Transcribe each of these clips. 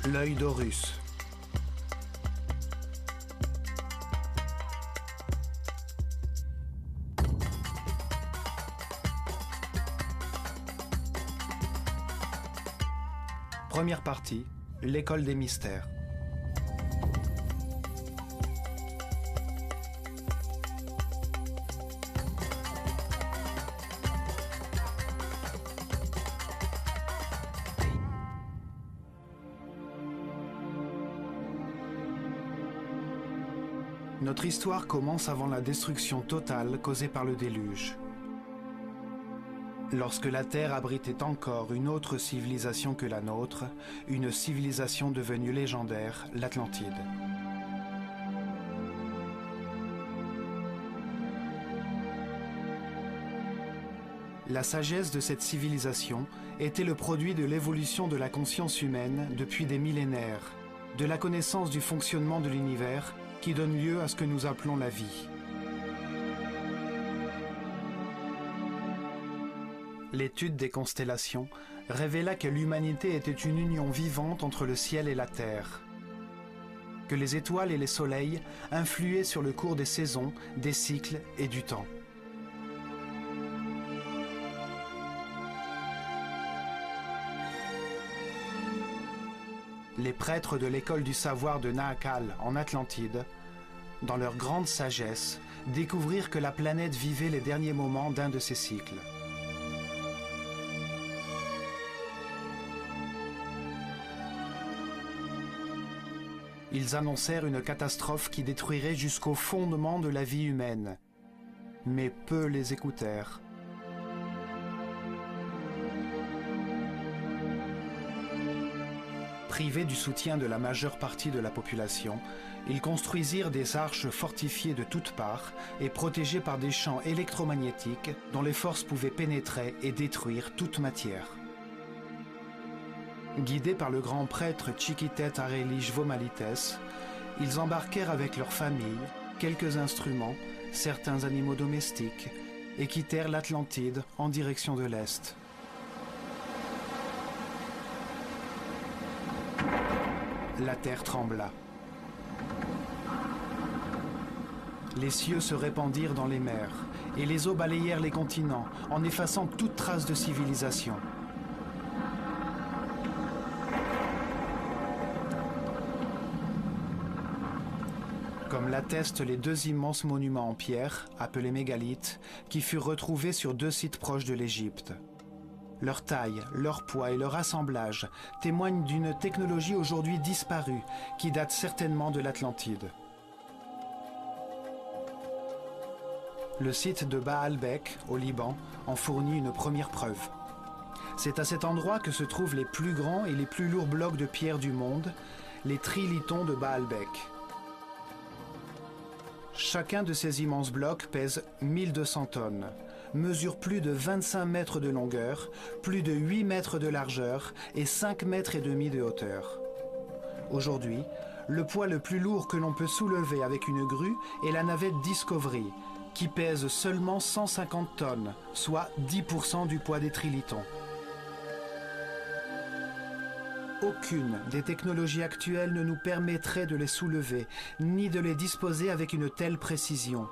L'œil d'Horus. Première partie, l'école des mystères. Notre histoire commence avant la destruction totale causée par le déluge. Lorsque la Terre abritait encore une autre civilisation que la nôtre, une civilisation devenue légendaire, l'Atlantide. La sagesse de cette civilisation était le produit de l'évolution de la conscience humaine depuis des millénaires, de la connaissance du fonctionnement de l'univers qui donne lieu à ce que nous appelons la vie. L'étude des constellations révéla que l'humanité était une union vivante entre le ciel et la terre, que les étoiles et les soleils influaient sur le cours des saisons, des cycles et du temps. Les prêtres de l'école du savoir de Nahakal en Atlantide, dans leur grande sagesse, découvrirent que la planète vivait les derniers moments d'un de ses cycles. Ils annoncèrent une catastrophe qui détruirait jusqu'au fondement de la vie humaine. Mais peu les écoutèrent. Privés du soutien de la majeure partie de la population, ils construisirent des arches fortifiées de toutes parts et protégées par des champs électromagnétiques dont les forces pouvaient pénétrer et détruire toute matière. Guidés par le grand prêtre Chiquitet Arelish Vomalites, ils embarquèrent avec leurs familles, quelques instruments, certains animaux domestiques, et quittèrent l'Atlantide en direction de l'Est. La terre trembla. Les cieux se répandirent dans les mers, et les eaux balayèrent les continents, en effaçant toute trace de civilisation. Comme l'attestent les deux immenses monuments en pierre, appelés mégalithes, qui furent retrouvés sur deux sites proches de l'Égypte. Leur taille, leur poids et leur assemblage témoignent d'une technologie aujourd'hui disparue, qui date certainement de l'Atlantide. Le site de Baalbek, au Liban, en fournit une première preuve. C'est à cet endroit que se trouvent les plus grands et les plus lourds blocs de pierre du monde, les trilithons de Baalbek. Chacun de ces immenses blocs pèse 1200 tonnes, mesure plus de 25 mètres de longueur, plus de 8 mètres de largeur et 5 mètres et demi de hauteur. Aujourd'hui, le poids le plus lourd que l'on peut soulever avec une grue est la navette Discovery, qui pèse seulement 150 tonnes, soit 10% du poids des trilithons. Aucune des technologies actuelles ne nous permettrait de les soulever, ni de les disposer avec une telle précision.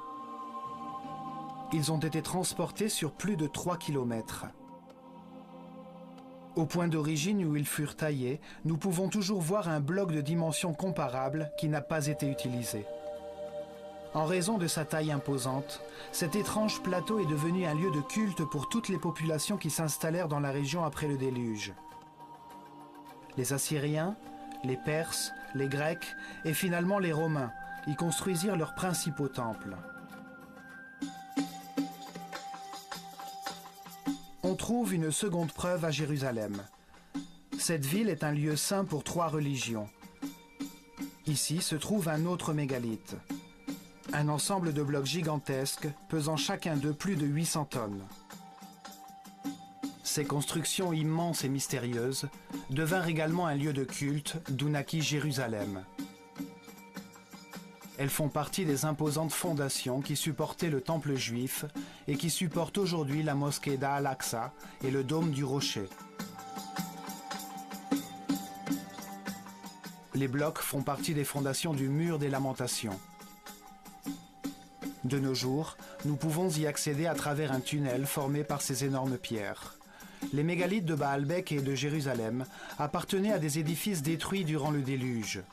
Ils ont été transportés sur plus de 3 kilomètres. Au point d'origine où ils furent taillés, nous pouvons toujours voir un bloc de dimensions comparables qui n'a pas été utilisé. En raison de sa taille imposante, cet étrange plateau est devenu un lieu de culte pour toutes les populations qui s'installèrent dans la région après le déluge. Les Assyriens, les Perses, les Grecs et finalement les Romains y construisirent leurs principaux temples. On trouve une seconde preuve à Jérusalem. Cette ville est un lieu saint pour 3 religions. Ici se trouve un autre mégalithe, un ensemble de blocs gigantesques pesant chacun d'eux plus de 800 tonnes. Ces constructions immenses et mystérieuses devinrent également un lieu de culte d'où naquit Jérusalem. Elles font partie des imposantes fondations qui supportaient le temple juif et qui supportent aujourd'hui la mosquée d'Al-Aqsa et le dôme du Rocher. Les blocs font partie des fondations du mur des lamentations. De nos jours, nous pouvons y accéder à travers un tunnel formé par ces énormes pierres. Les mégalithes de Baalbek et de Jérusalem appartenaient à des édifices détruits durant le déluge.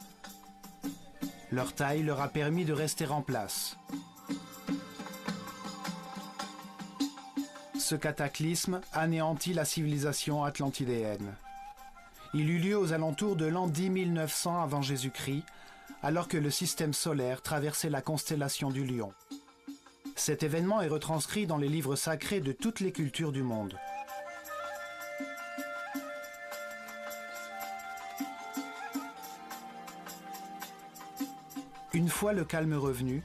Leur taille leur a permis de rester en place. Ce cataclysme anéantit la civilisation atlantidéenne. Il eut lieu aux alentours de l'an 10 900 avant Jésus-Christ, alors que le système solaire traversait la constellation du Lion. Cet événement est retranscrit dans les livres sacrés de toutes les cultures du monde. Une fois le calme revenu,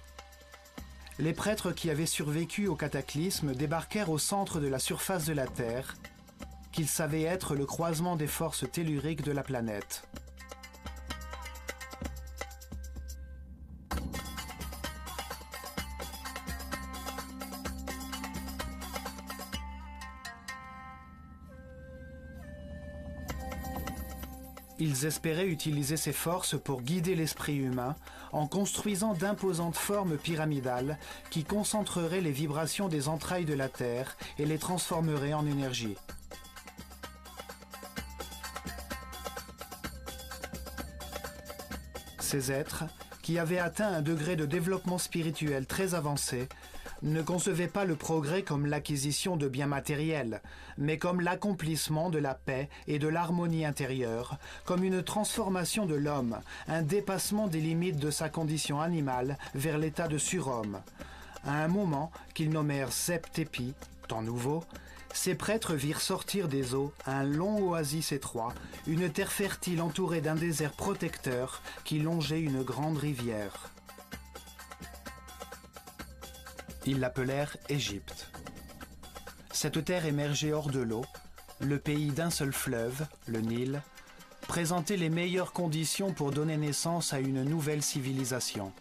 les prêtres qui avaient survécu au cataclysme débarquèrent au centre de la surface de la Terre, qu'ils savaient être le croisement des forces telluriques de la planète. Ils espéraient utiliser ces forces pour guider l'esprit humain en construisant d'imposantes formes pyramidales qui concentreraient les vibrations des entrailles de la Terre et les transformeraient en énergie. Ces êtres, qui avaient atteint un degré de développement spirituel très avancé, ne concevaient pas le progrès comme l'acquisition de biens matériels, mais comme l'accomplissement de la paix et de l'harmonie intérieure, comme une transformation de l'homme, un dépassement des limites de sa condition animale vers l'état de surhomme. À un moment qu'ils nommèrent Septépi, temps nouveau, ces prêtres virent sortir des eaux un long oasis étroit, une terre fertile entourée d'un désert protecteur qui longeait une grande rivière. Ils l'appelèrent Égypte. Cette terre émergeait hors de l'eau, le pays d'un seul fleuve, le Nil, présentait les meilleures conditions pour donner naissance à une nouvelle civilisation.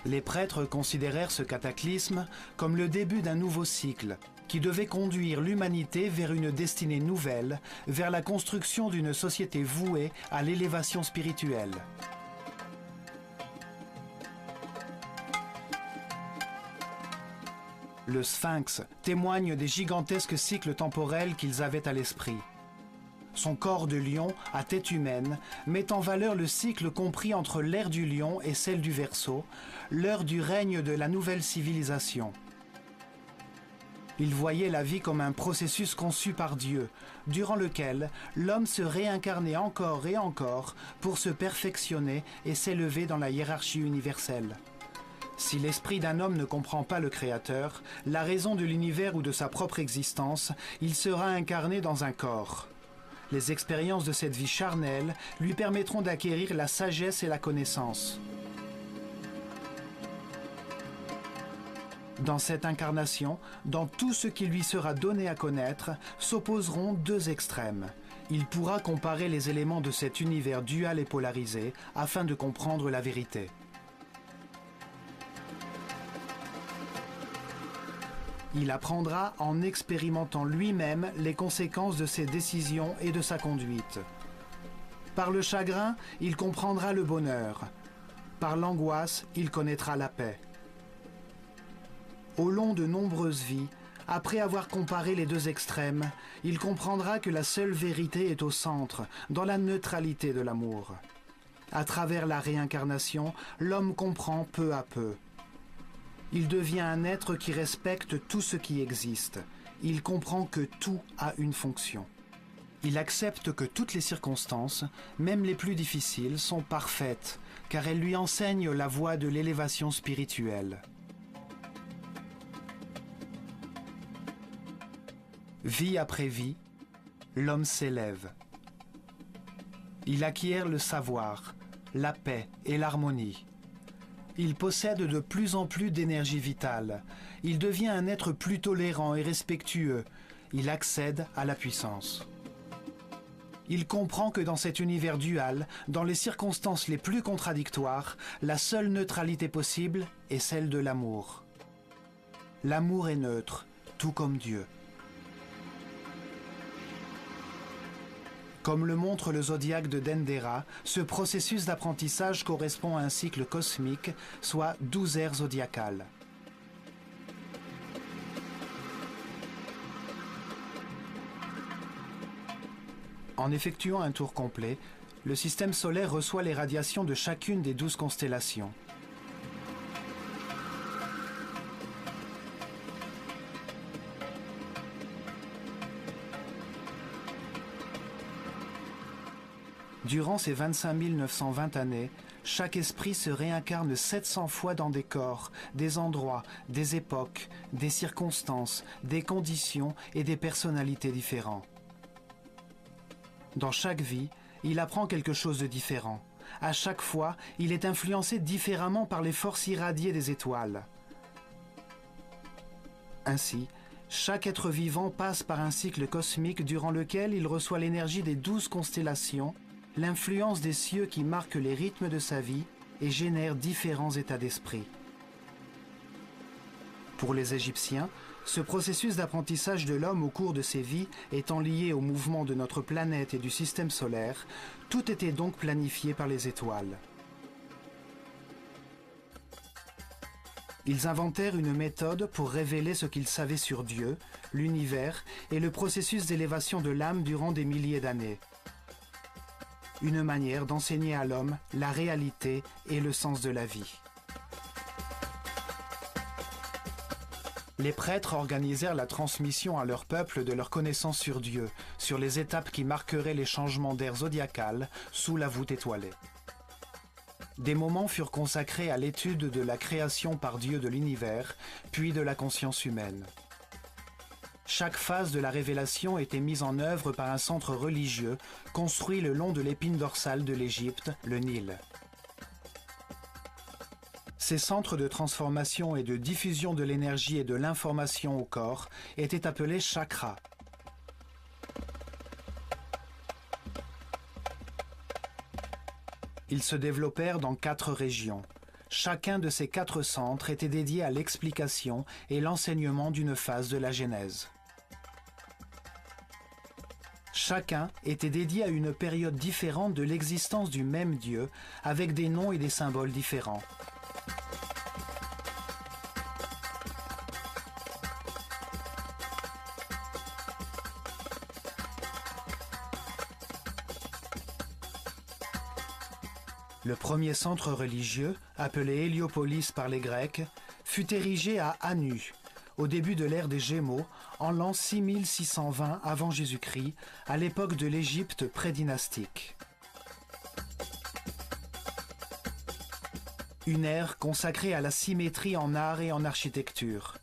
Les prêtres considérèrent ce cataclysme comme le début d'un nouveau cycle qui devait conduire l'humanité vers une destinée nouvelle, vers la construction d'une société vouée à l'élévation spirituelle. Le Sphinx témoigne des gigantesques cycles temporels qu'ils avaient à l'esprit. Son corps de lion à tête humaine met en valeur le cycle compris entre l'ère du lion et celle du Verseau, l'heure du règne de la nouvelle civilisation. Il voyait la vie comme un processus conçu par Dieu, durant lequel l'homme se réincarnait encore et encore pour se perfectionner et s'élever dans la hiérarchie universelle. Si l'esprit d'un homme ne comprend pas le Créateur, la raison de l'univers ou de sa propre existence, il sera incarné dans un corps. Les expériences de cette vie charnelle lui permettront d'acquérir la sagesse et la connaissance. Dans cette incarnation, dans tout ce qui lui sera donné à connaître, s'opposeront deux extrêmes. Il pourra comparer les éléments de cet univers dual et polarisé afin de comprendre la vérité. Il apprendra en expérimentant lui-même les conséquences de ses décisions et de sa conduite. Par le chagrin, il comprendra le bonheur. Par l'angoisse, il connaîtra la paix. Au long de nombreuses vies, après avoir comparé les deux extrêmes, il comprendra que la seule vérité est au centre, dans la neutralité de l'amour. À travers la réincarnation, l'homme comprend peu à peu. Il devient un être qui respecte tout ce qui existe. Il comprend que tout a une fonction. Il accepte que toutes les circonstances, même les plus difficiles, sont parfaites, car elles lui enseignent la voie de l'élévation spirituelle. Vie après vie, l'homme s'élève. Il acquiert le savoir, la paix et l'harmonie. Il possède de plus en plus d'énergie vitale. Il devient un être plus tolérant et respectueux. Il accède à la puissance. Il comprend que dans cet univers dual, dans les circonstances les plus contradictoires, la seule neutralité possible est celle de l'amour. L'amour est neutre, tout comme Dieu. Comme le montre le zodiaque de Dendera, ce processus d'apprentissage correspond à un cycle cosmique, soit 12 ères zodiacales. En effectuant un tour complet, le système solaire reçoit les radiations de chacune des 12 constellations. Durant ces 25 920 années, chaque esprit se réincarne 700 fois dans des corps, des endroits, des époques, des circonstances, des conditions et des personnalités différents. Dans chaque vie, il apprend quelque chose de différent. À chaque fois, il est influencé différemment par les forces irradiées des étoiles. Ainsi, chaque être vivant passe par un cycle cosmique durant lequel il reçoit l'énergie des 12 constellations, l'influence des cieux qui marquent les rythmes de sa vie et génèrent différents états d'esprit. Pour les Égyptiens, ce processus d'apprentissage de l'homme au cours de ses vies étant lié au mouvement de notre planète et du système solaire, tout était donc planifié par les étoiles. Ils inventèrent une méthode pour révéler ce qu'ils savaient sur Dieu, l'univers et le processus d'élévation de l'âme durant des milliers d'années. Une manière d'enseigner à l'homme la réalité et le sens de la vie. Les prêtres organisèrent la transmission à leur peuple de leur connaissance sur Dieu, sur les étapes qui marqueraient les changements d'ère zodiacale sous la voûte étoilée. Des moments furent consacrés à l'étude de la création par Dieu de l'univers, puis de la conscience humaine. Chaque phase de la révélation était mise en œuvre par un centre religieux construit le long de l'épine dorsale de l'Égypte, le Nil. Ces centres de transformation et de diffusion de l'énergie et de l'information au corps étaient appelés chakras. Ils se développèrent dans 4 régions. Chacun de ces 4 centres était dédié à l'explication et l'enseignement d'une phase de la Genèse. Chacun était dédié à une période différente de l'existence du même Dieu, avec des noms et des symboles différents. Le premier centre religieux, appelé Héliopolis par les Grecs, fut érigé à Anu, au début de l'ère des Gémeaux, en l'an 6620 avant Jésus-Christ, à l'époque de l'Égypte prédynastique. Une ère consacrée à la symétrie en art et en architecture.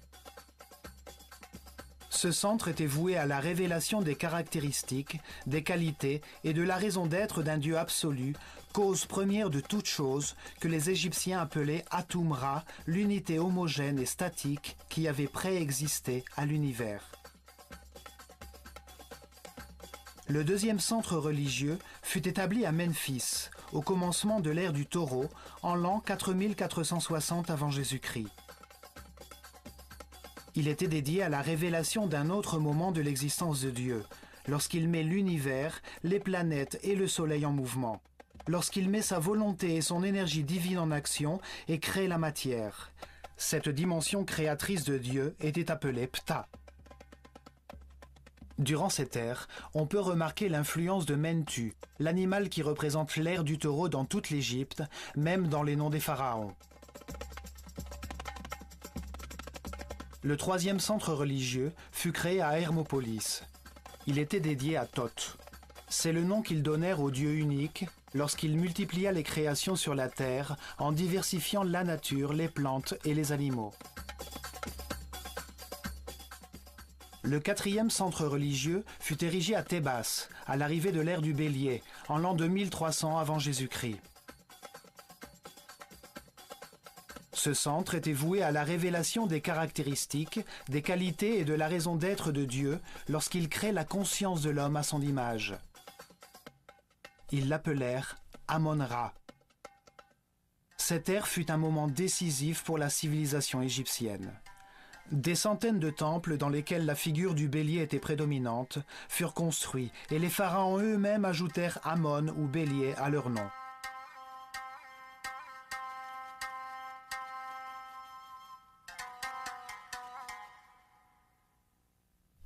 Ce centre était voué à la révélation des caractéristiques, des qualités et de la raison d'être d'un Dieu absolu, cause première de toute chose, que les Égyptiens appelaient Atum-Ra, l'unité homogène et statique qui avait préexisté à l'univers. Le deuxième centre religieux fut établi à Memphis, au commencement de l'ère du Taureau, en l'an 4460 avant Jésus-Christ. Il était dédié à la révélation d'un autre moment de l'existence de Dieu, lorsqu'il met l'univers, les planètes et le soleil en mouvement, lorsqu'il met sa volonté et son énergie divine en action et crée la matière. Cette dimension créatrice de Dieu était appelée Ptah. Durant cette ère, on peut remarquer l'influence de Mentu, l'animal qui représente l'ère du taureau dans toute l'Égypte, même dans les noms des pharaons. Le troisième centre religieux fut créé à Hermopolis. Il était dédié à Thoth. C'est le nom qu'ils donnèrent au Dieu unique lorsqu'il multiplia les créations sur la terre en diversifiant la nature, les plantes et les animaux. Le quatrième centre religieux fut érigé à Thébas, à l'arrivée de l'ère du Bélier, en l'an 2300 avant Jésus-Christ. Ce centre était voué à la révélation des caractéristiques, des qualités et de la raison d'être de Dieu lorsqu'il crée la conscience de l'homme à son image. Ils l'appelèrent Amon-Ra. Cette ère fut un moment décisif pour la civilisation égyptienne. Des centaines de temples dans lesquels la figure du bélier était prédominante furent construits et les pharaons eux-mêmes ajoutèrent Amon ou bélier à leur nom.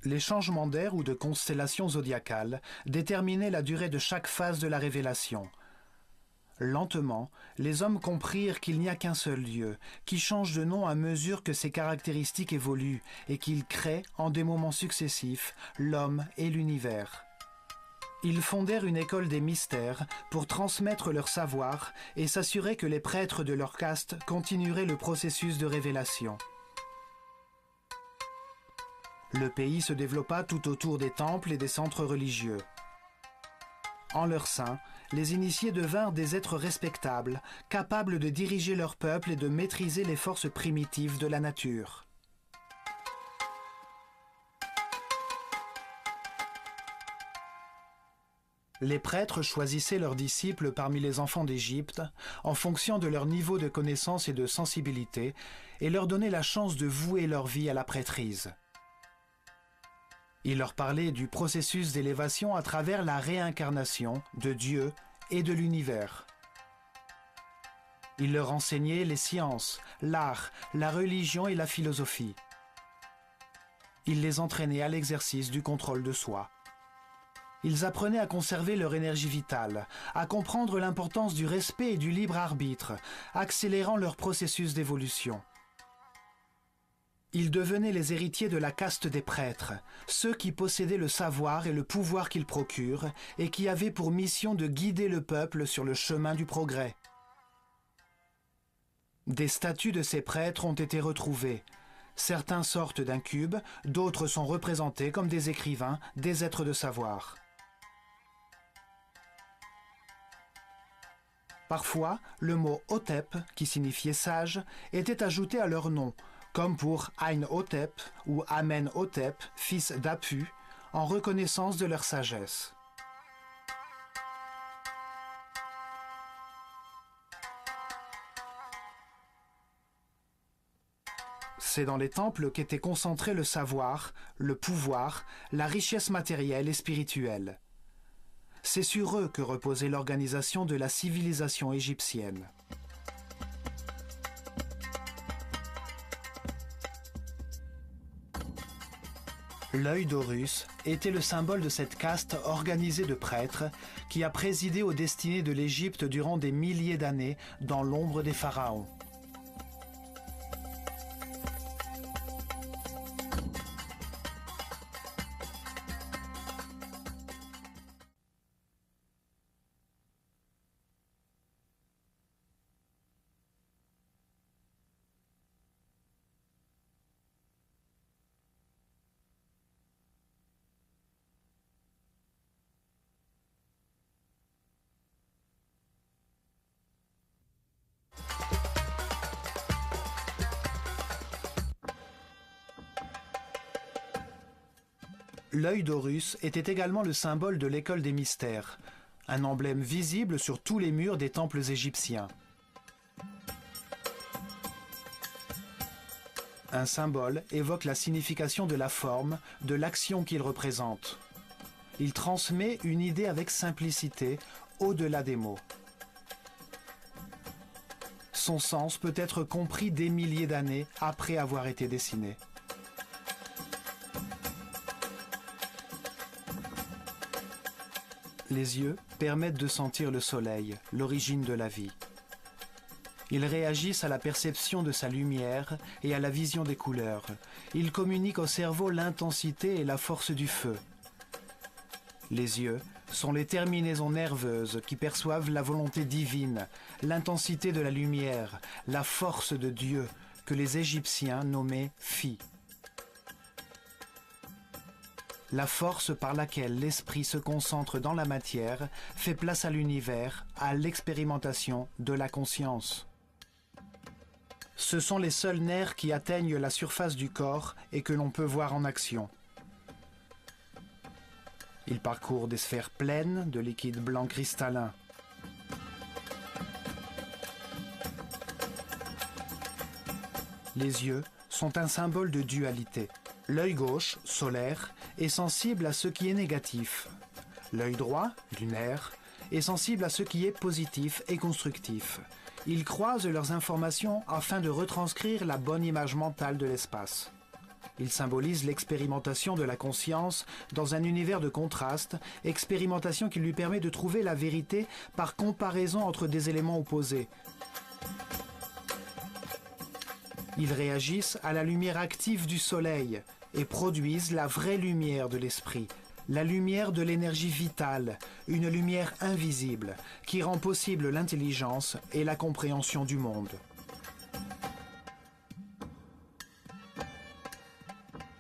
Les changements d'air ou de constellation zodiacale déterminaient la durée de chaque phase de la révélation. Lentement, les hommes comprirent qu'il n'y a qu'un seul Dieu, qui change de nom à mesure que ses caractéristiques évoluent et qu'il crée, en des moments successifs, l'homme et l'univers. Ils fondèrent une école des mystères pour transmettre leur savoir et s'assurer que les prêtres de leur caste continueraient le processus de révélation. Le pays se développa tout autour des temples et des centres religieux. En leur sein, les initiés devinrent des êtres respectables, capables de diriger leur peuple et de maîtriser les forces primitives de la nature. Les prêtres choisissaient leurs disciples parmi les enfants d'Égypte en fonction de leur niveau de connaissance et de sensibilité et leur donnaient la chance de vouer leur vie à la prêtrise. Il leur parlait du processus d'élévation à travers la réincarnation de Dieu et de l'univers. Il leur enseignait les sciences, l'art, la religion et la philosophie. Il les entraînait à l'exercice du contrôle de soi. Ils apprenaient à conserver leur énergie vitale, à comprendre l'importance du respect et du libre arbitre, accélérant leur processus d'évolution. Ils devenaient les héritiers de la caste des prêtres, ceux qui possédaient le savoir et le pouvoir qu'ils procurent et qui avaient pour mission de guider le peuple sur le chemin du progrès. Des statues de ces prêtres ont été retrouvées. Certains sortent d'un cube, d'autres sont représentés comme des écrivains, des êtres de savoir. Parfois, le mot Hotep, qui signifiait sage, était ajouté à leur nom, comme pour Ain-Hotep ou Amen-Hotep, fils d'Apu, en reconnaissance de leur sagesse. C'est dans les temples qu'était concentré le savoir, le pouvoir, la richesse matérielle et spirituelle. C'est sur eux que reposait l'organisation de la civilisation égyptienne. L'œil d'Horus était le symbole de cette caste organisée de prêtres qui a présidé aux destinées de l'Égypte durant des milliers d'années dans l'ombre des pharaons. L'œil d'Horus était également le symbole de l'école des mystères, un emblème visible sur tous les murs des temples égyptiens. Un symbole évoque la signification de la forme, de l'action qu'il représente. Il transmet une idée avec simplicité, au-delà des mots. Son sens peut être compris des milliers d'années après avoir été dessiné. Les yeux permettent de sentir le soleil, l'origine de la vie. Ils réagissent à la perception de sa lumière et à la vision des couleurs. Ils communiquent au cerveau l'intensité et la force du feu. Les yeux sont les terminaisons nerveuses qui perçoivent la volonté divine, l'intensité de la lumière, la force de Dieu que les Égyptiens nommaient Phi. La force par laquelle l'esprit se concentre dans la matière fait place à l'univers, à l'expérimentation de la conscience. Ce sont les seuls nerfs qui atteignent la surface du corps et que l'on peut voir en action. Ils parcourent des sphères pleines de liquide blanc cristallin. Les yeux sont un symbole de dualité. L'œil gauche, solaire, est sensible à ce qui est négatif. L'œil droit, lunaire, est sensible à ce qui est positif et constructif. Ils croisent leurs informations afin de retranscrire la bonne image mentale de l'espace. Ils symbolisent l'expérimentation de la conscience dans un univers de contraste, expérimentation qui lui permet de trouver la vérité par comparaison entre des éléments opposés. Ils réagissent à la lumière active du soleil et produisent la vraie lumière de l'esprit, la lumière de l'énergie vitale, une lumière invisible qui rend possible l'intelligence et la compréhension du monde.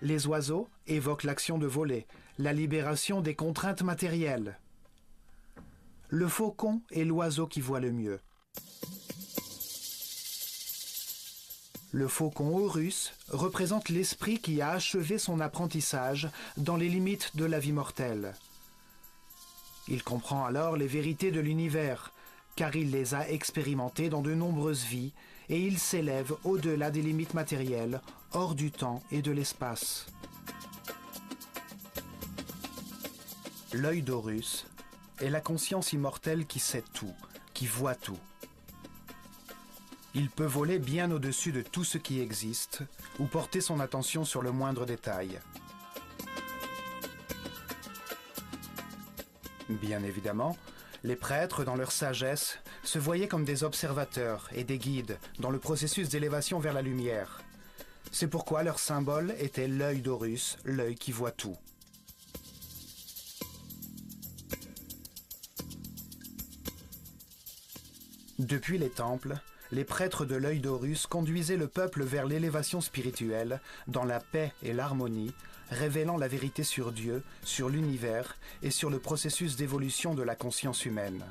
Les oiseaux évoquent l'action de voler, la libération des contraintes matérielles. Le faucon est l'oiseau qui voit le mieux. Le faucon Horus représente l'esprit qui a achevé son apprentissage dans les limites de la vie mortelle. Il comprend alors les vérités de l'univers, car il les a expérimentées dans de nombreuses vies, et il s'élève au-delà des limites matérielles, hors du temps et de l'espace. L'œil d'Horus est la conscience immortelle qui sait tout, qui voit tout. Il peut voler bien au-dessus de tout ce qui existe ou porter son attention sur le moindre détail. Bien évidemment, les prêtres, dans leur sagesse, se voyaient comme des observateurs et des guides dans le processus d'élévation vers la lumière. C'est pourquoi leur symbole était l'œil d'Horus, l'œil qui voit tout. Depuis les temples, les prêtres de l'œil d'Horus conduisaient le peuple vers l'élévation spirituelle, dans la paix et l'harmonie, révélant la vérité sur Dieu, sur l'univers et sur le processus d'évolution de la conscience humaine.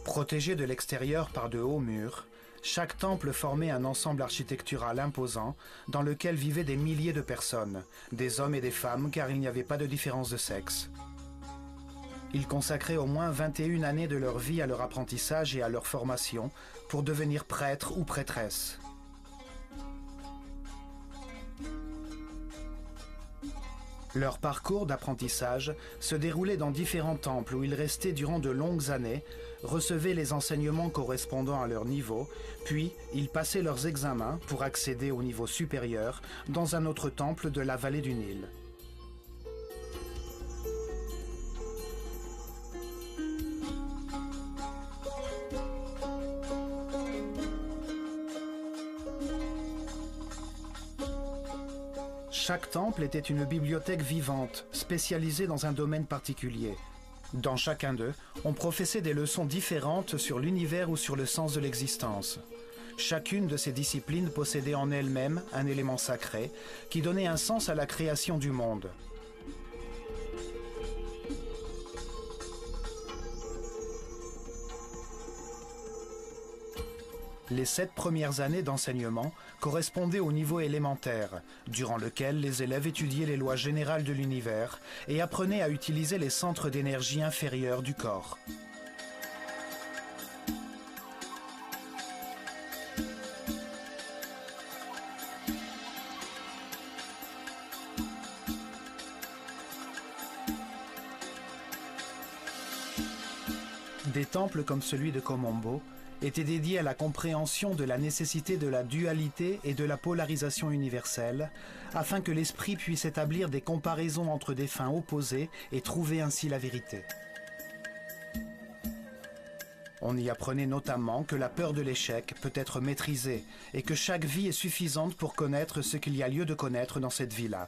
Protégé de l'extérieur par de hauts murs, chaque temple formait un ensemble architectural imposant dans lequel vivaient des milliers de personnes, des hommes et des femmes car il n'y avait pas de différence de sexe. Ils consacraient au moins 21 années de leur vie à leur apprentissage et à leur formation pour devenir prêtres ou prêtresses. Leur parcours d'apprentissage se déroulait dans différents temples où ils restaient durant de longues années, recevaient les enseignements correspondant à leur niveau, puis ils passaient leurs examens pour accéder au niveau supérieur dans un autre temple de la vallée du Nil. Chaque temple était une bibliothèque vivante, spécialisée dans un domaine particulier. Dans chacun d'eux, on professait des leçons différentes sur l'univers ou sur le sens de l'existence. Chacune de ces disciplines possédait en elle-même un élément sacré qui donnait un sens à la création du monde. Les 7 premières années d'enseignement correspondaient au niveau élémentaire, durant lequel les élèves étudiaient les lois générales de l'univers et apprenaient à utiliser les centres d'énergie inférieurs du corps. Des temples comme celui de Komombo était dédié à la compréhension de la nécessité de la dualité et de la polarisation universelle, afin que l'esprit puisse établir des comparaisons entre des fins opposées et trouver ainsi la vérité. On y apprenait notamment que la peur de l'échec peut être maîtrisée et que chaque vie est suffisante pour connaître ce qu'il y a lieu de connaître dans cette vie-là.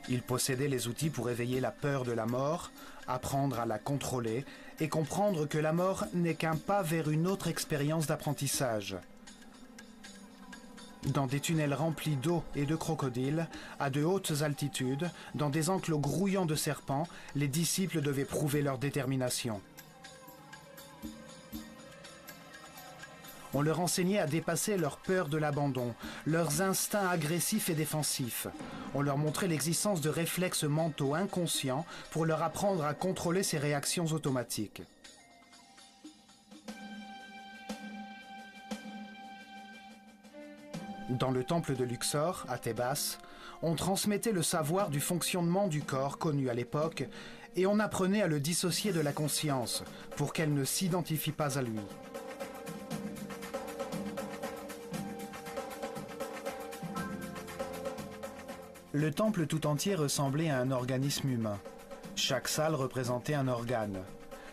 Il possédait les outils pour éveiller la peur de la mort, apprendre à la contrôler et comprendre que la mort n'est qu'un pas vers une autre expérience d'apprentissage. Dans des tunnels remplis d'eau et de crocodiles, à de hautes altitudes, dans des enclos grouillants de serpents, les disciples devaient prouver leur détermination. On leur enseignait à dépasser leur peur de l'abandon, leurs instincts agressifs et défensifs. On leur montrait l'existence de réflexes mentaux inconscients pour leur apprendre à contrôler ces réactions automatiques. Dans le temple de Luxor, à Thébas, on transmettait le savoir du fonctionnement du corps connu à l'époque et on apprenait à le dissocier de la conscience pour qu'elle ne s'identifie pas à lui. Le temple tout entier ressemblait à un organisme humain. Chaque salle représentait un organe.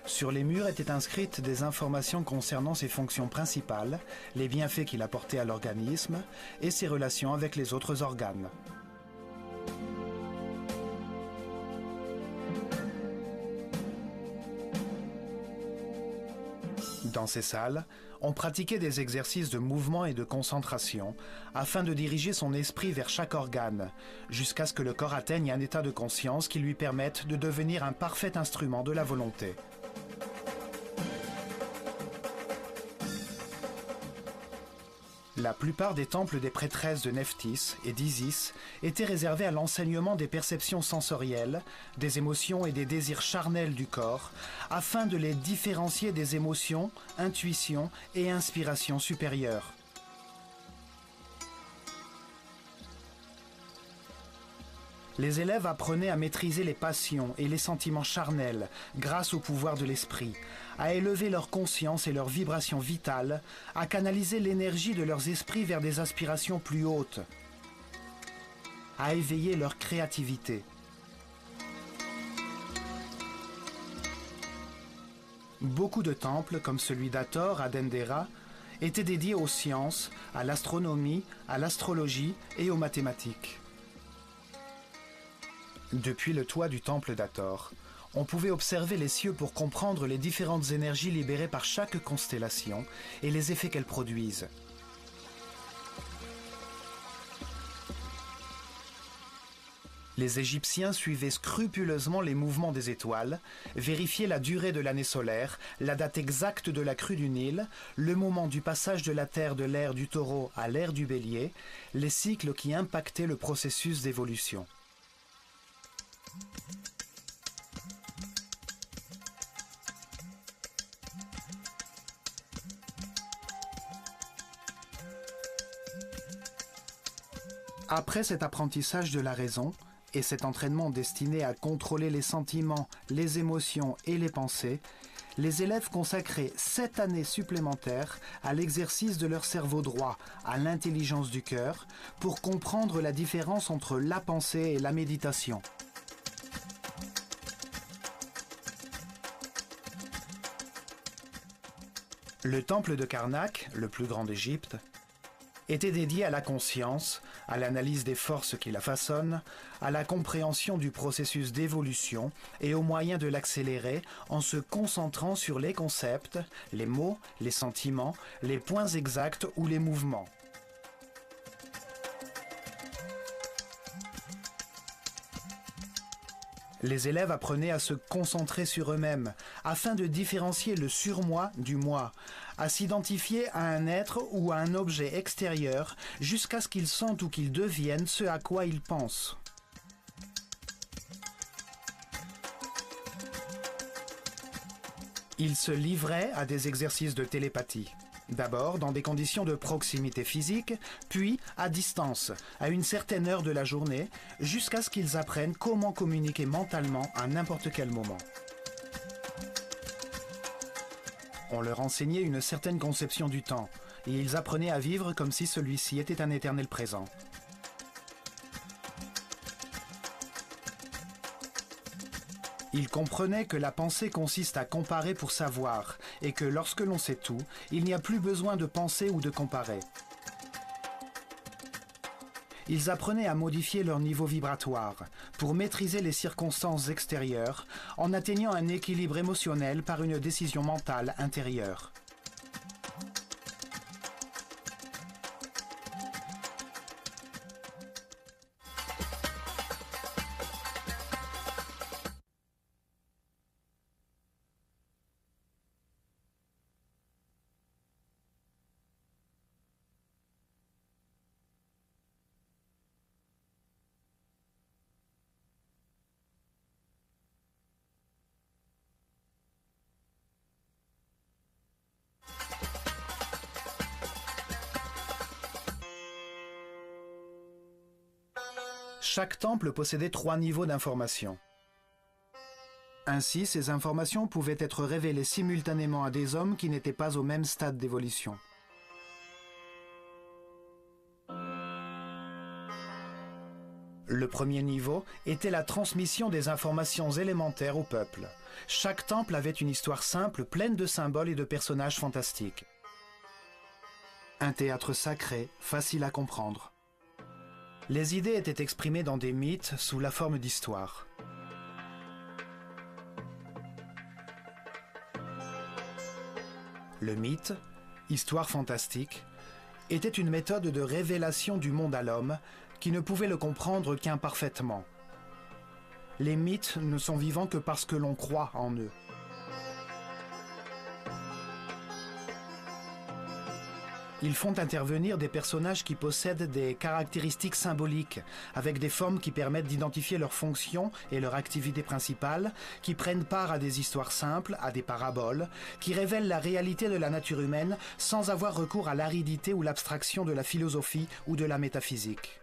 Sur les murs étaient inscrites des informations concernant ses fonctions principales, les bienfaits qu'il apportait à l'organisme et ses relations avec les autres organes. Dans ces salles, on pratiquait des exercices de mouvement et de concentration afin de diriger son esprit vers chaque organe, jusqu'à ce que le corps atteigne un état de conscience qui lui permette de devenir un parfait instrument de la volonté. La plupart des temples des prêtresses de Nephthys et d'Isis étaient réservés à l'enseignement des perceptions sensorielles, des émotions et des désirs charnels du corps, afin de les différencier des émotions, intuitions et inspirations supérieures. Les élèves apprenaient à maîtriser les passions et les sentiments charnels grâce au pouvoir de l'esprit, à élever leur conscience et leurs vibrations vitales, à canaliser l'énergie de leurs esprits vers des aspirations plus hautes, à éveiller leur créativité. Beaucoup de temples, comme celui d'Hathor à Dendera, étaient dédiés aux sciences, à l'astronomie, à l'astrologie et aux mathématiques. Depuis le toit du temple d'Hathor, on pouvait observer les cieux pour comprendre les différentes énergies libérées par chaque constellation et les effets qu'elles produisent. Les Égyptiens suivaient scrupuleusement les mouvements des étoiles, vérifiaient la durée de l'année solaire, la date exacte de la crue du Nil, le moment du passage de la Terre de l'ère du Taureau à l'ère du Bélier, les cycles qui impactaient le processus d'évolution. Après cet apprentissage de la raison et cet entraînement destiné à contrôler les sentiments, les émotions et les pensées, les élèves consacraient 7 années supplémentaires à l'exercice de leur cerveau droit, à l'intelligence du cœur, pour comprendre la différence entre la pensée et la méditation. Le temple de Karnak, le plus grand d'Égypte, était dédié à la conscience, à l'analyse des forces qui la façonnent, à la compréhension du processus d'évolution et aux moyens de l'accélérer en se concentrant sur les concepts, les mots, les sentiments, les points exacts ou les mouvements. Les élèves apprenaient à se concentrer sur eux-mêmes, afin de différencier le surmoi du moi, à s'identifier à un être ou à un objet extérieur jusqu'à ce qu'ils sentent ou qu'ils deviennent ce à quoi ils pensent. Ils se livraient à des exercices de télépathie. D'abord dans des conditions de proximité physique, puis à distance, à une certaine heure de la journée, jusqu'à ce qu'ils apprennent comment communiquer mentalement à n'importe quel moment. On leur enseignait une certaine conception du temps, et ils apprenaient à vivre comme si celui-ci était un éternel présent. Ils comprenaient que la pensée consiste à comparer pour savoir, et que lorsque l'on sait tout, il n'y a plus besoin de penser ou de comparer. Ils apprenaient à modifier leur niveau vibratoire pour maîtriser les circonstances extérieures en atteignant un équilibre émotionnel par une décision mentale intérieure. Chaque temple possédait 3 niveaux d'information. Ainsi, ces informations pouvaient être révélées simultanément à des hommes qui n'étaient pas au même stade d'évolution. Le premier niveau était la transmission des informations élémentaires au peuple. Chaque temple avait une histoire simple, pleine de symboles et de personnages fantastiques. Un théâtre sacré, facile à comprendre. Les idées étaient exprimées dans des mythes sous la forme d'histoires. Le mythe, histoire fantastique, était une méthode de révélation du monde à l'homme qui ne pouvait le comprendre qu'imparfaitement. Les mythes ne sont vivants que parce que l'on croit en eux. Ils font intervenir des personnages qui possèdent des caractéristiques symboliques, avec des formes qui permettent d'identifier leurs fonctions et leur activité principale, qui prennent part à des histoires simples, à des paraboles, qui révèlent la réalité de la nature humaine sans avoir recours à l'aridité ou l'abstraction de la philosophie ou de la métaphysique.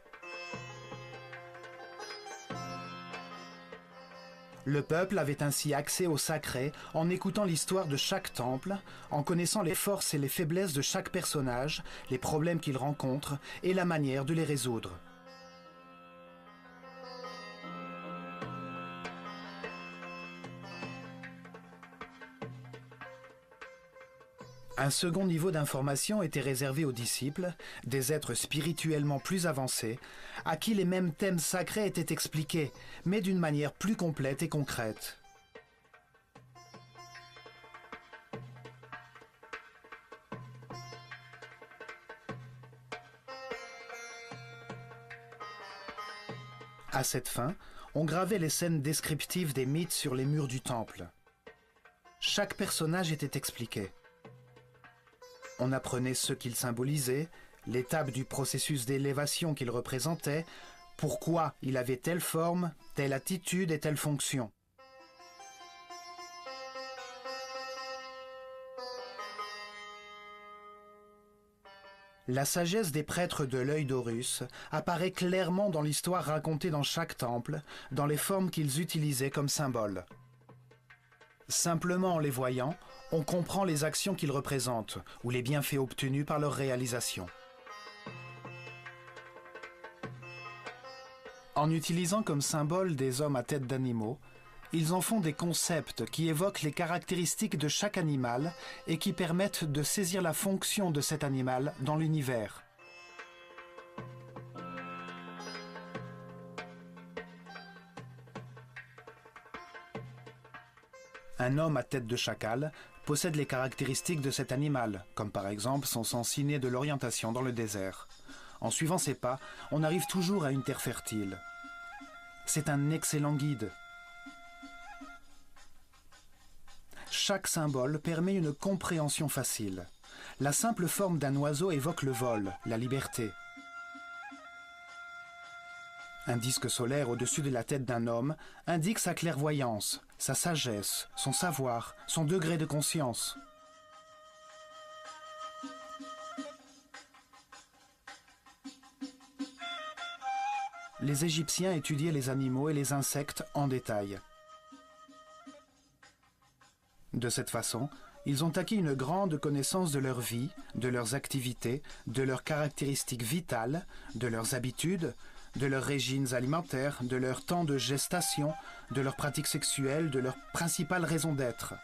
Le peuple avait ainsi accès au sacré en écoutant l'histoire de chaque temple, en connaissant les forces et les faiblesses de chaque personnage, les problèmes qu'il rencontre et la manière de les résoudre. Un second niveau d'information était réservé aux disciples, des êtres spirituellement plus avancés, à qui les mêmes thèmes sacrés étaient expliqués, mais d'une manière plus complète et concrète. À cette fin, on gravait les scènes descriptives des mythes sur les murs du temple. Chaque personnage était expliqué. On apprenait ce qu'il symbolisait, l'étape du processus d'élévation qu'il représentait, pourquoi il avait telle forme, telle attitude et telle fonction. La sagesse des prêtres de l'œil d'Horus apparaît clairement dans l'histoire racontée dans chaque temple, dans les formes qu'ils utilisaient comme symboles. Simplement en les voyant, on comprend les actions qu'ils représentent ou les bienfaits obtenus par leur réalisation. En utilisant comme symbole des hommes à tête d'animaux, ils en font des concepts qui évoquent les caractéristiques de chaque animal et qui permettent de saisir la fonction de cet animal dans l'univers. Un homme à tête de chacal possède les caractéristiques de cet animal, comme par exemple son sens inné de l'orientation dans le désert. En suivant ses pas, on arrive toujours à une terre fertile. C'est un excellent guide. Chaque symbole permet une compréhension facile. La simple forme d'un oiseau évoque le vol, la liberté. Un disque solaire au-dessus de la tête d'un homme indique sa clairvoyance, sa sagesse, son savoir, son degré de conscience. Les Égyptiens étudiaient les animaux et les insectes en détail. De cette façon, ils ont acquis une grande connaissance de leur vie, de leurs activités, de leurs caractéristiques vitales, de leurs habitudes, de leurs régimes alimentaires, de leur temps de gestation, de leurs pratiques sexuelles, de leurs principales raisons d'être.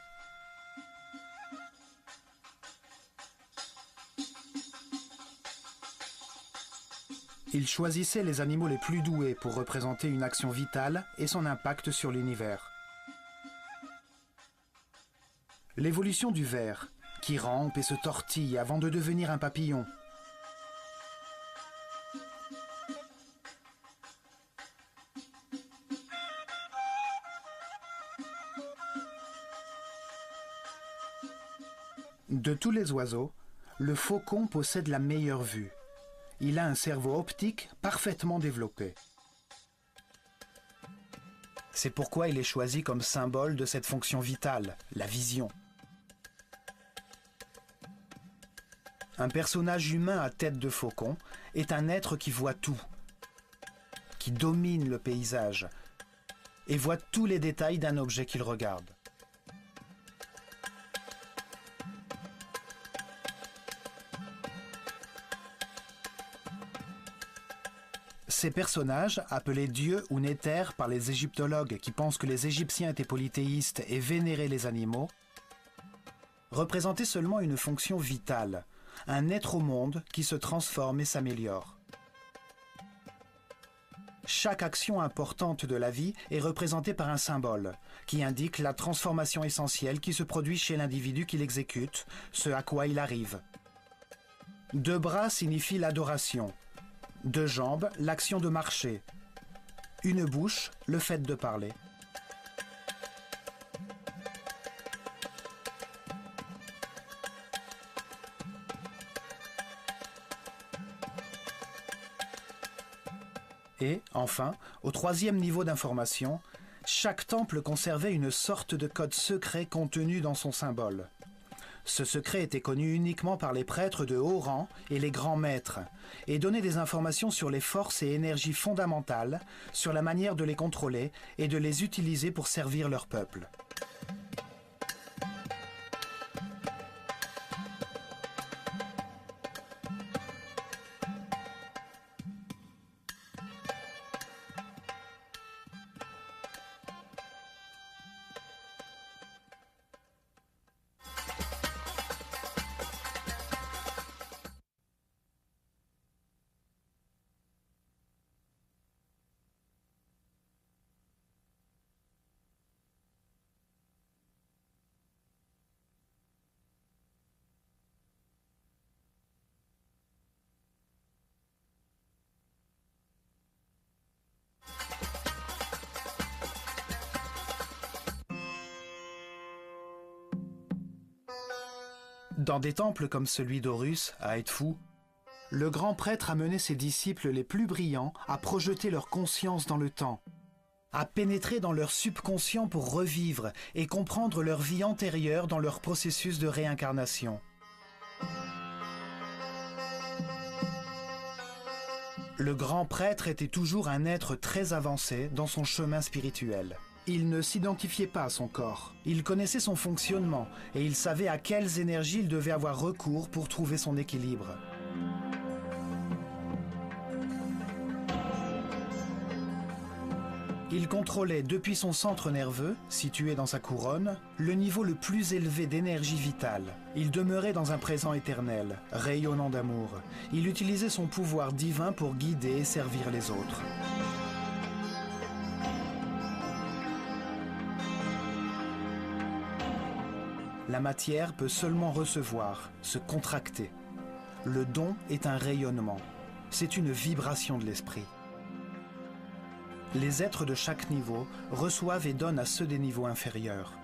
Ils choisissaient les animaux les plus doués pour représenter une action vitale et son impact sur l'univers. L'évolution du ver, qui rampe et se tortille avant de devenir un papillon. De tous les oiseaux, le faucon possède la meilleure vue. Il a un cerveau optique parfaitement développé. C'est pourquoi il est choisi comme symbole de cette fonction vitale, la vision. Un personnage humain à tête de faucon est un être qui voit tout, qui domine le paysage et voit tous les détails d'un objet qu'il regarde. Ces personnages, appelés dieux ou néthers par les égyptologues qui pensent que les Égyptiens étaient polythéistes et vénéraient les animaux, représentaient seulement une fonction vitale, un être au monde qui se transforme et s'améliore. Chaque action importante de la vie est représentée par un symbole, qui indique la transformation essentielle qui se produit chez l'individu qui l'exécute, ce à quoi il arrive. 2 bras signifient l'adoration. 2 jambes, l'action de marcher. 1 bouche, le fait de parler. Et, enfin, au 3e niveau d'information, chaque temple conservait une sorte de code secret contenu dans son symbole. Ce secret était connu uniquement par les prêtres de haut rang et les grands maîtres, et donnait des informations sur les forces et énergies fondamentales, sur la manière de les contrôler et de les utiliser pour servir leur peuple. Dans des temples comme celui d'Horus, à Edfu, le grand prêtre a mené ses disciples les plus brillants à projeter leur conscience dans le temps, à pénétrer dans leur subconscient pour revivre et comprendre leur vie antérieure dans leur processus de réincarnation. Le grand prêtre était toujours un être très avancé dans son chemin spirituel. Il ne s'identifiait pas à son corps. Il connaissait son fonctionnement et il savait à quelles énergies il devait avoir recours pour trouver son équilibre. Il contrôlait depuis son centre nerveux, situé dans sa couronne, le niveau le plus élevé d'énergie vitale. Il demeurait dans un présent éternel, rayonnant d'amour. Il utilisait son pouvoir divin pour guider et servir les autres. La matière peut seulement recevoir, se contracter. Le don est un rayonnement. C'est une vibration de l'esprit. Les êtres de chaque niveau reçoivent et donnent à ceux des niveaux inférieurs.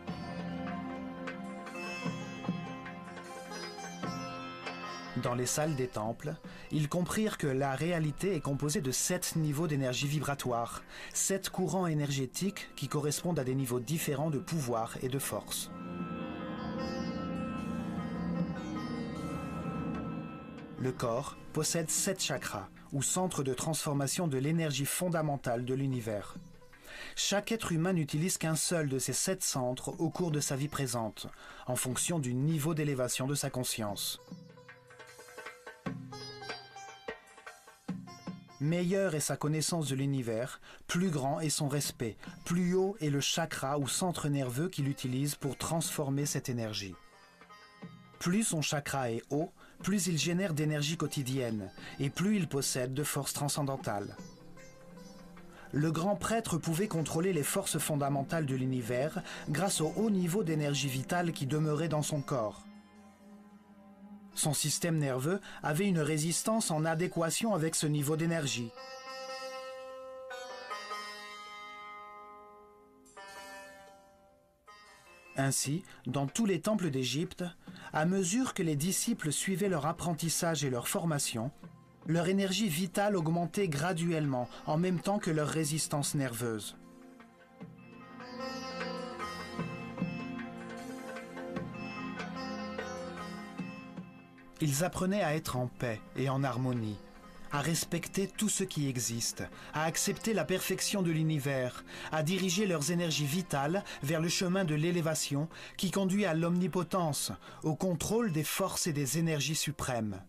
Dans les salles des temples, ils comprirent que la réalité est composée de 7 niveaux d'énergie vibratoire, 7 courants énergétiques qui correspondent à des niveaux différents de pouvoir et de force. Le corps possède 7 chakras, ou centres de transformation de l'énergie fondamentale de l'univers. Chaque être humain n'utilise qu'un seul de ces 7 centres au cours de sa vie présente, en fonction du niveau d'élévation de sa conscience. Meilleure est sa connaissance de l'univers, plus grand est son respect, plus haut est le chakra ou centre nerveux qu'il utilise pour transformer cette énergie. Plus son chakra est haut, plus il génère d'énergie quotidienne, et plus il possède de forces transcendantales. Le grand prêtre pouvait contrôler les forces fondamentales de l'univers grâce au haut niveau d'énergie vitale qui demeurait dans son corps. Son système nerveux avait une résistance en adéquation avec ce niveau d'énergie. Ainsi, dans tous les temples d'Égypte, à mesure que les disciples suivaient leur apprentissage et leur formation, leur énergie vitale augmentait graduellement, en même temps que leur résistance nerveuse. Ils apprenaient à être en paix et en harmonie, à respecter tout ce qui existe, à accepter la perfection de l'univers, à diriger leurs énergies vitales vers le chemin de l'élévation qui conduit à l'omnipotence, au contrôle des forces et des énergies suprêmes.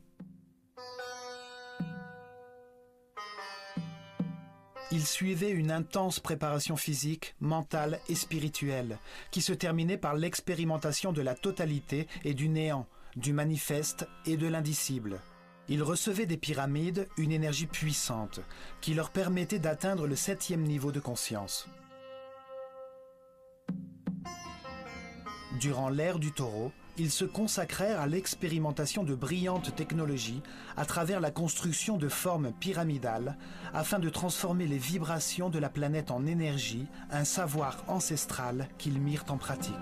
Ils suivaient une intense préparation physique, mentale et spirituelle, qui se terminait par l'expérimentation de la totalité et du néant, du manifeste et de l'indicible. Ils recevaient des pyramides une énergie puissante, qui leur permettait d'atteindre le 7e niveau de conscience. Durant l'ère du taureau, ils se consacrèrent à l'expérimentation de brillantes technologies à travers la construction de formes pyramidales afin de transformer les vibrations de la planète en énergie, un savoir ancestral qu'ils mirent en pratique.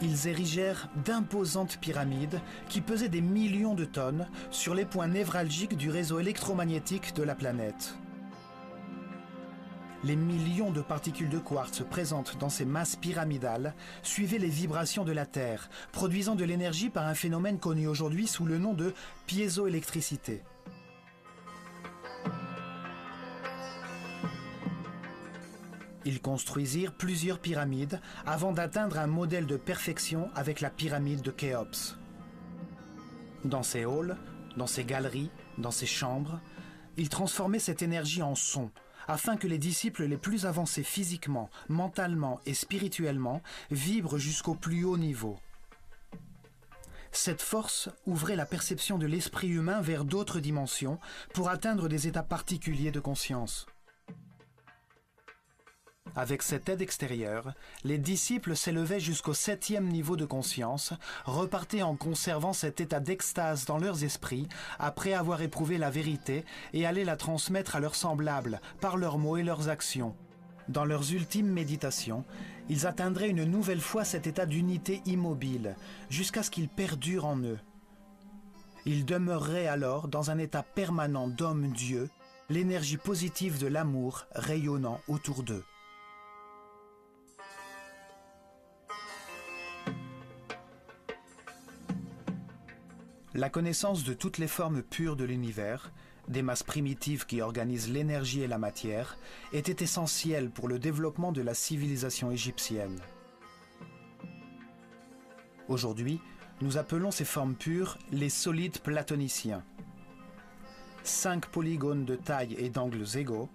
Ils érigèrent d'imposantes pyramides qui pesaient des millions de tonnes sur les points névralgiques du réseau électromagnétique de la planète. Les millions de particules de quartz présentes dans ces masses pyramidales suivaient les vibrations de la Terre, produisant de l'énergie par un phénomène connu aujourd'hui sous le nom de piézoélectricité. Ils construisirent plusieurs pyramides avant d'atteindre un modèle de perfection avec la pyramide de Khéops. Dans ces halls, dans ces galeries, dans ces chambres, ils transformaient cette énergie en son, afin que les disciples les plus avancés physiquement, mentalement et spirituellement vibrent jusqu'au plus haut niveau. Cette force ouvrait la perception de l'esprit humain vers d'autres dimensions pour atteindre des états particuliers de conscience. Avec cette aide extérieure, les disciples s'élevaient jusqu'au 7e niveau de conscience, repartaient en conservant cet état d'extase dans leurs esprits après avoir éprouvé la vérité et allaient la transmettre à leurs semblables par leurs mots et leurs actions. Dans leurs ultimes méditations, ils atteindraient une nouvelle fois cet état d'unité immobile, jusqu'à ce qu'il perdure en eux. Ils demeureraient alors dans un état permanent d'homme-dieu, l'énergie positive de l'amour rayonnant autour d'eux. La connaissance de toutes les formes pures de l'univers, des masses primitives qui organisent l'énergie et la matière, était essentielle pour le développement de la civilisation égyptienne. Aujourd'hui, nous appelons ces formes pures les solides platoniciens. 5 polygones de taille et d'angles égaux,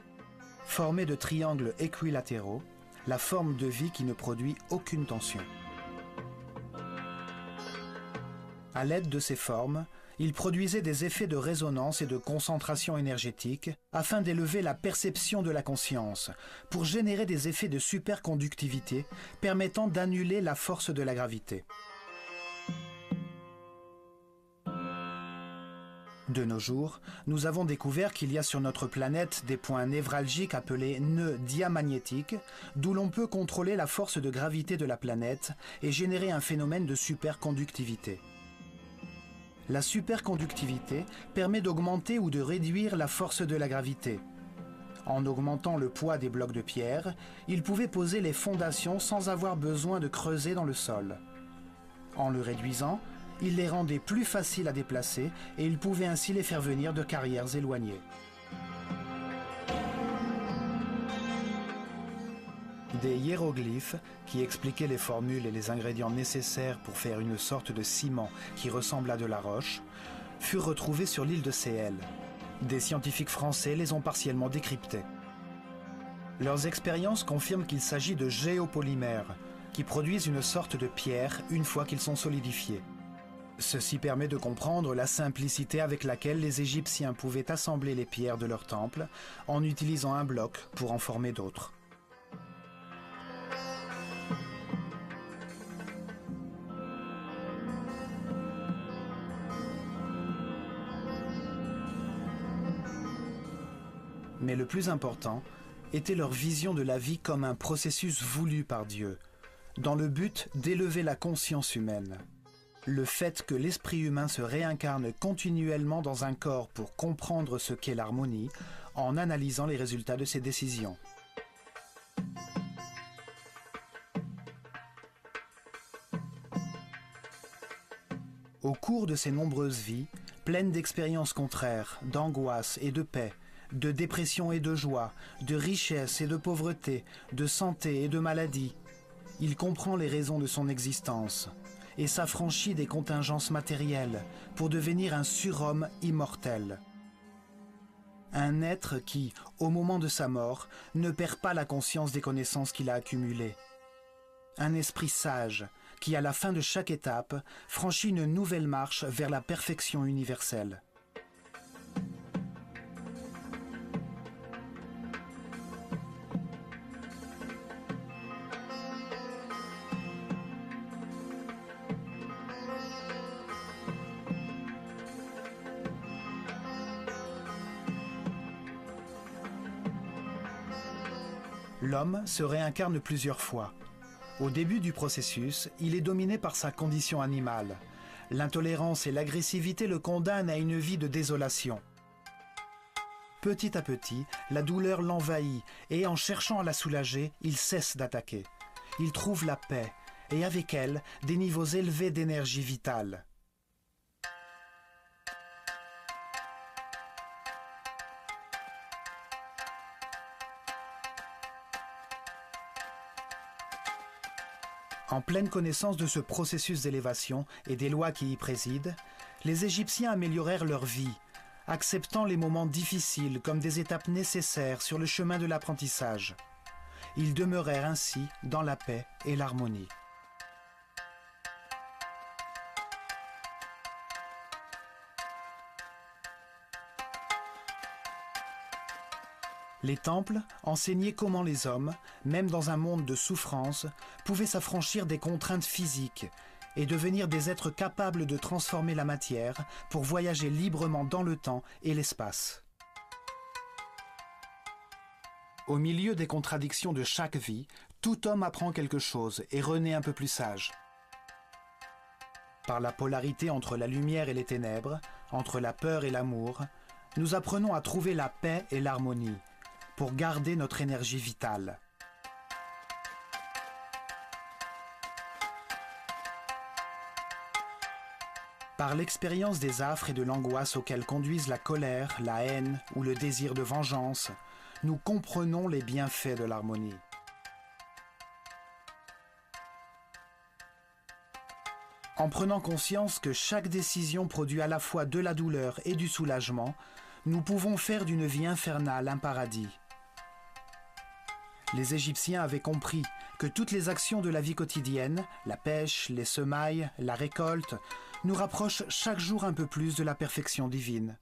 formés de triangles équilatéraux, la forme de vie qui ne produit aucune tension. À l'aide de ces formes, ils produisaient des effets de résonance et de concentration énergétique afin d'élever la perception de la conscience, pour générer des effets de superconductivité permettant d'annuler la force de la gravité. De nos jours, nous avons découvert qu'il y a sur notre planète des points névralgiques appelés nœuds diamagnétiques, d'où l'on peut contrôler la force de gravité de la planète et générer un phénomène de superconductivité. La superconductivité permet d'augmenter ou de réduire la force de la gravité. En augmentant le poids des blocs de pierre, ils pouvaient poser les fondations sans avoir besoin de creuser dans le sol. En le réduisant, ils les rendaient plus faciles à déplacer et ils pouvaient ainsi les faire venir de carrières éloignées. Des hiéroglyphes, qui expliquaient les formules et les ingrédients nécessaires pour faire une sorte de ciment qui ressemble à de la roche, furent retrouvés sur l'île de Séhel. Des scientifiques français les ont partiellement décryptés. Leurs expériences confirment qu'il s'agit de géopolymères, qui produisent une sorte de pierre une fois qu'ils sont solidifiés. Ceci permet de comprendre la simplicité avec laquelle les Égyptiens pouvaient assembler les pierres de leur temple en utilisant un bloc pour en former d'autres. Mais le plus important était leur vision de la vie comme un processus voulu par Dieu, dans le but d'élever la conscience humaine. Le fait que l'esprit humain se réincarne continuellement dans un corps pour comprendre ce qu'est l'harmonie en analysant les résultats de ses décisions. Au cours de ses nombreuses vies, pleines d'expériences contraires, d'angoisse et de paix, de dépression et de joie, de richesse et de pauvreté, de santé et de maladie, il comprend les raisons de son existence et s'affranchit des contingences matérielles pour devenir un surhomme immortel. Un être qui, au moment de sa mort, ne perd pas la conscience des connaissances qu'il a accumulées. Un esprit sage qui, à la fin de chaque étape, franchit une nouvelle marche vers la perfection universelle. L'homme se réincarne plusieurs fois. Au début du processus, il est dominé par sa condition animale. L'intolérance et l'agressivité le condamnent à une vie de désolation. Petit à petit, la douleur l'envahit et en cherchant à la soulager, il cesse d'attaquer. Il trouve la paix et avec elle, des niveaux élevés d'énergie vitale. En pleine connaissance de ce processus d'élévation et des lois qui y président, les Égyptiens améliorèrent leur vie, acceptant les moments difficiles comme des étapes nécessaires sur le chemin de l'apprentissage. Ils demeurèrent ainsi dans la paix et l'harmonie. Les temples enseignaient comment les hommes, même dans un monde de souffrance, pouvaient s'affranchir des contraintes physiques et devenir des êtres capables de transformer la matière pour voyager librement dans le temps et l'espace. Au milieu des contradictions de chaque vie, tout homme apprend quelque chose et renaît un peu plus sage. Par la polarité entre la lumière et les ténèbres, entre la peur et l'amour, nous apprenons à trouver la paix et l'harmonie, pour garder notre énergie vitale. Par l'expérience des affres et de l'angoisse auxquelles conduisent la colère, la haine ou le désir de vengeance, nous comprenons les bienfaits de l'harmonie. En prenant conscience que chaque décision produit à la fois de la douleur et du soulagement, nous pouvons faire d'une vie infernale un paradis. Les Égyptiens avaient compris que toutes les actions de la vie quotidienne, la pêche, les semailles, la récolte, nous rapprochent chaque jour un peu plus de la perfection divine.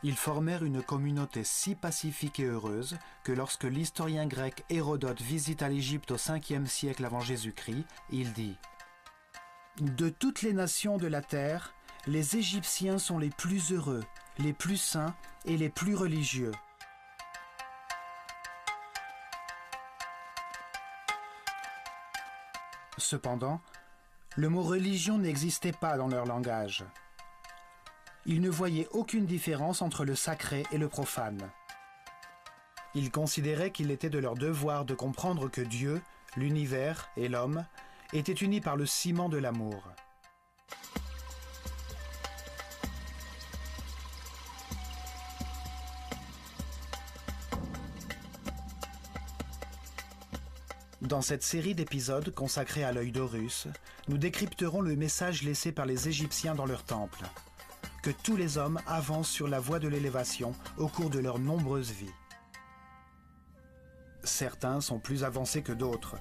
Ils formèrent une communauté si pacifique et heureuse que lorsque l'historien grec Hérodote visita l'Égypte au 5e siècle avant Jésus-Christ, il dit « De toutes les nations de la terre, les Égyptiens sont les plus heureux, les plus saints et les plus religieux. » Cependant, le mot religion n'existait pas dans leur langage. Ils ne voyaient aucune différence entre le sacré et le profane. Ils considéraient qu'il était de leur devoir de comprendre que Dieu, l'univers et l'homme étaient unis par le ciment de l'amour. Dans cette série d'épisodes consacrés à l'œil d'Horus, nous décrypterons le message laissé par les Égyptiens dans leur temple. Que tous les hommes avancent sur la voie de l'élévation au cours de leurs nombreuses vies. Certains sont plus avancés que d'autres,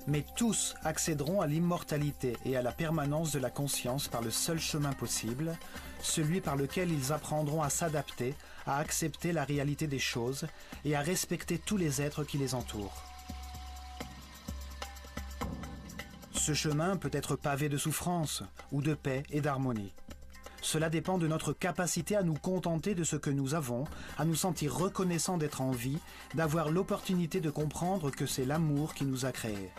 mais tous accéderont à l'immortalité et à la permanence de la conscience par le seul chemin possible, celui par lequel ils apprendront à s'adapter, à accepter la réalité des choses et à respecter tous les êtres qui les entourent. Ce chemin peut être pavé de souffrance ou de paix et d'harmonie. Cela dépend de notre capacité à nous contenter de ce que nous avons, à nous sentir reconnaissants d'être en vie, d'avoir l'opportunité de comprendre que c'est l'amour qui nous a créés.